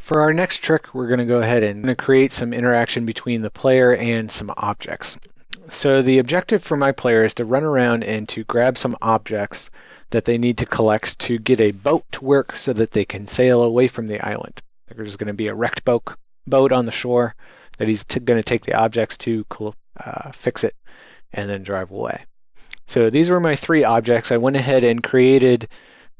For our next trick, we're going to go ahead and create some interaction between the player and some objects. So the objective for my player is to run around and to grab some objects that they need to collect to get a boat to work so that they can sail away from the island. There's going to be a wrecked boat on the shore that he's going to take the objects to fix it and then drive away. So these were my three objects. I went ahead and created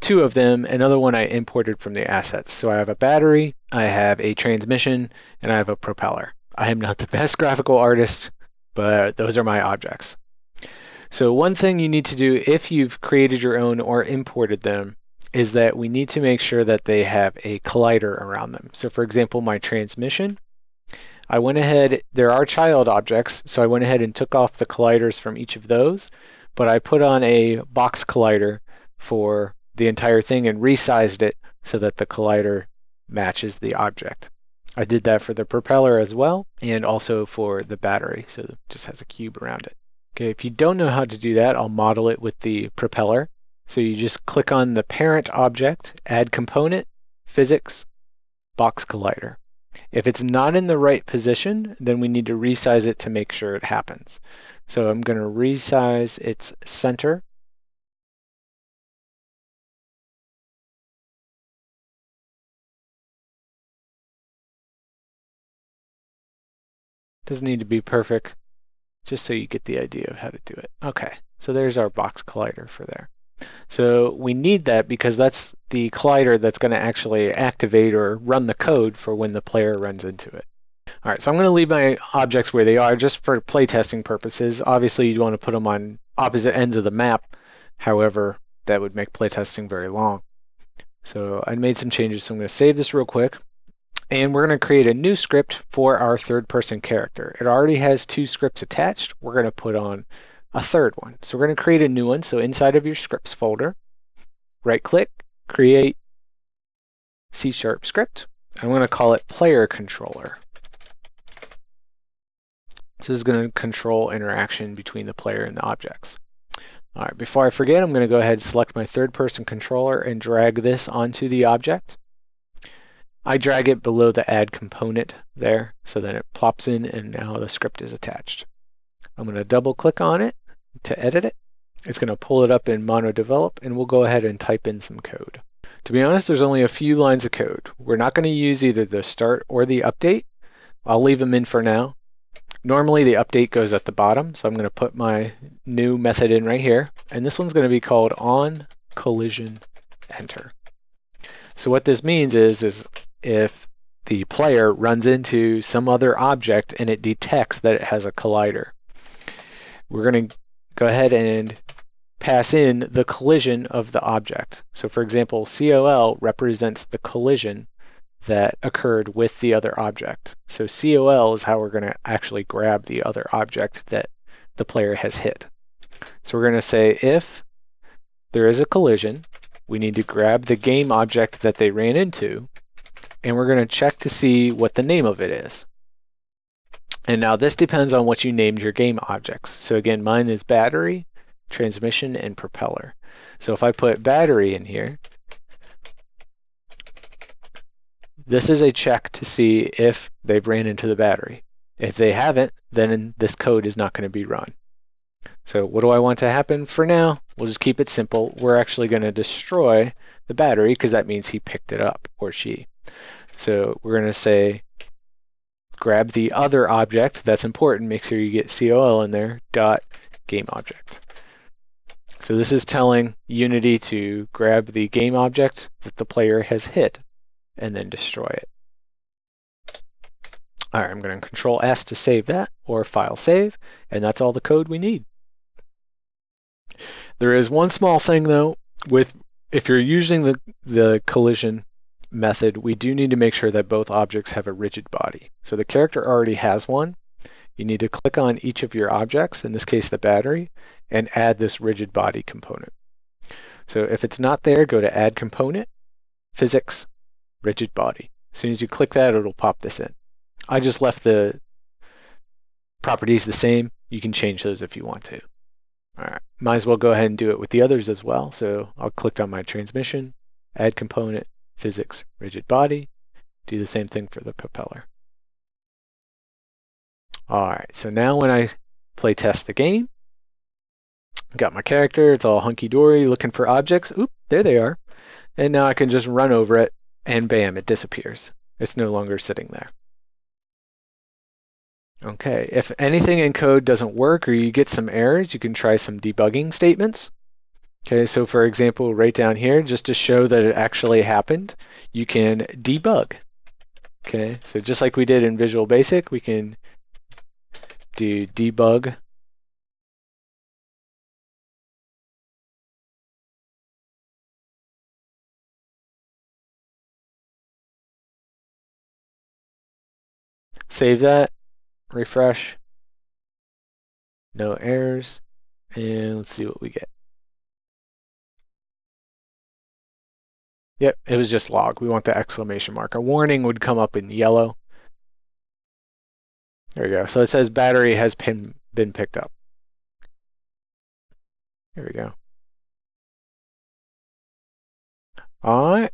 two of them. Another one I imported from the assets. So I have a battery, I have a transmission, and I have a propeller. I am not the best graphical artist, but those are my objects. So one thing you need to do if you've created your own or imported them is that we need to make sure that they have a collider around them. So for example, my transmission, I went ahead, there are child objects, so I went ahead and took off the colliders from each of those, but I put on a box collider for the entire thing and resized it so that the collider matches the object. I did that for the propeller as well and also for the battery, so it just has a cube around it. Okay, if you don't know how to do that, I'll model it with the propeller. So you just click on the parent object, add component, physics, box collider. If it's not in the right position, then we need to resize it to make sure it happens. So I'm going to resize its center. Doesn't need to be perfect, just so you get the idea of how to do it. Okay, so there's our box collider for there. So we need that because that's the collider that's going to actually activate or run the code for when the player runs into it. All right, so I'm going to leave my objects where they are just for playtesting purposes. Obviously, you'd want to put them on opposite ends of the map. However, that would make playtesting very long. So I made some changes, so I'm going to save this real quick. And we're going to create a new script for our third-person character. It already has two scripts attached. We're going to put on a third one. So we're going to create a new one. So inside of your scripts folder, right-click, create C# script. I'm going to call it player controller. This is going to control interaction between the player and the objects. All right, before I forget, I'm going to go ahead and select my third-person controller and drag this onto the object. I drag it below the add component there, so then it plops in and now the script is attached. I'm going to double click on it to edit it. It's going to pull it up in MonoDevelop and we'll go ahead and type in some code. To be honest, there's only a few lines of code. We're not going to use either the start or the update. I'll leave them in for now. Normally the update goes at the bottom, so I'm going to put my new method in right here, and this one's going to be called onCollisionEnter. So what this means is if the player runs into some other object and it detects that it has a collider, we're going to go ahead and pass in the collision of the object. So for example, COL represents the collision that occurred with the other object. So COL is how we're going to actually grab the other object that the player has hit. So we're going to say if there is a collision, we need to grab the game object that they ran into, and we're going to check to see what the name of it is. And now this depends on what you named your game objects. So again, mine is battery, transmission, and propeller. So if I put battery in here, this is a check to see if they've ran into the battery. If they haven't, then this code is not going to be run. So what do I want to happen for now? We'll just keep it simple. We're actually going to destroy the battery because that means he picked it up, or she. So we're going to say grab the other object. That's important. Make sure you get COL in there, dot game object. So this is telling Unity to grab the game object that the player has hit and then destroy it. All right, I'm going to Control S to save that, or File Save, and that's all the code we need. There is one small thing though, if you're using the collision method, we do need to make sure that both objects have a rigid body. So the character already has one. You need to click on each of your objects, in this case the battery, and add this rigid body component. So if it's not there, go to Add Component, Physics, Rigid Body. As soon as you click that, it'll pop this in. I just left the properties the same. You can change those if you want to. All right, might as well go ahead and do it with the others as well. So I'll click on my transmission, Add Component, Physics, Rigid Body, Do the same thing for the propeller. All right, so now when I play test the game, got my character, it's all hunky-dory, looking for objects. Oop, there they are. And now I can just run over it, and bam, it disappears. It's no longer sitting there. Okay, if anything in code doesn't work or you get some errors, you can try some debugging statements. Okay, so for example, right down here, just to show that it actually happened, you can debug. Okay, so just like we did in Visual Basic, we can do debug. Save that, refresh, no errors, and let's see what we get. Yep, it was just log. We want the exclamation mark. A warning would come up in yellow. There we go. So it says battery has been picked up. There we go. All right.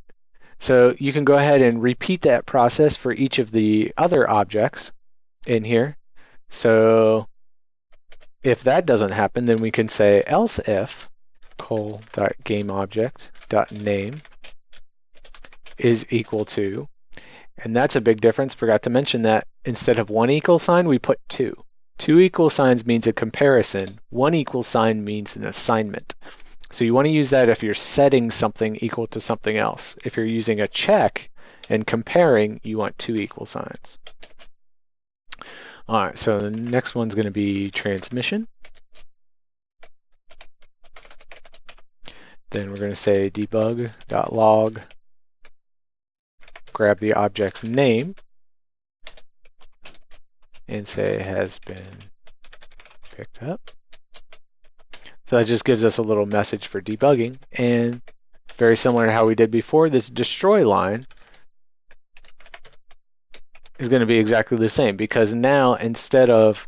So you can go ahead and repeat that process for each of the other objects in here. So if that doesn't happen, then we can say else if col.gameObject.name is equal to, and that's a big difference. Forgot to mention that instead of one equal sign, we put two. Two equal signs means a comparison. One equal sign means an assignment. So you want to use that if you're setting something equal to something else. If you're using a check and comparing, you want two equal signs. All right, so the next one's going to be transmission. Then we're going to say debug.log, grab the object's name, and say it has been picked up. So that just gives us a little message for debugging. And very similar to how we did before, this destroy line is going to be exactly the same, because now instead of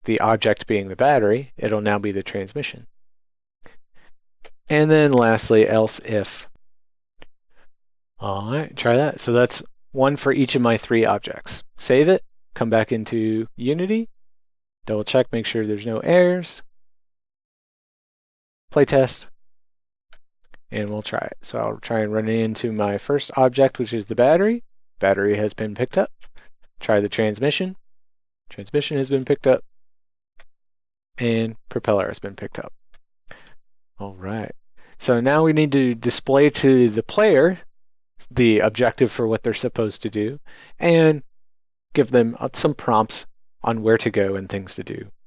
the object being the battery, it'll now be the transmission. And then lastly, else if. All right, try that. So that's one for each of my three objects. Save it, come back into Unity, double check, make sure there's no errors, play test, and we'll try it. So I'll try and run it into my first object, which is the battery. Battery has been picked up. Try the transmission. Transmission has been picked up. And propeller has been picked up. All right. So now we need to display to the player the objective for what they're supposed to do and give them some prompts on where to go and things to do.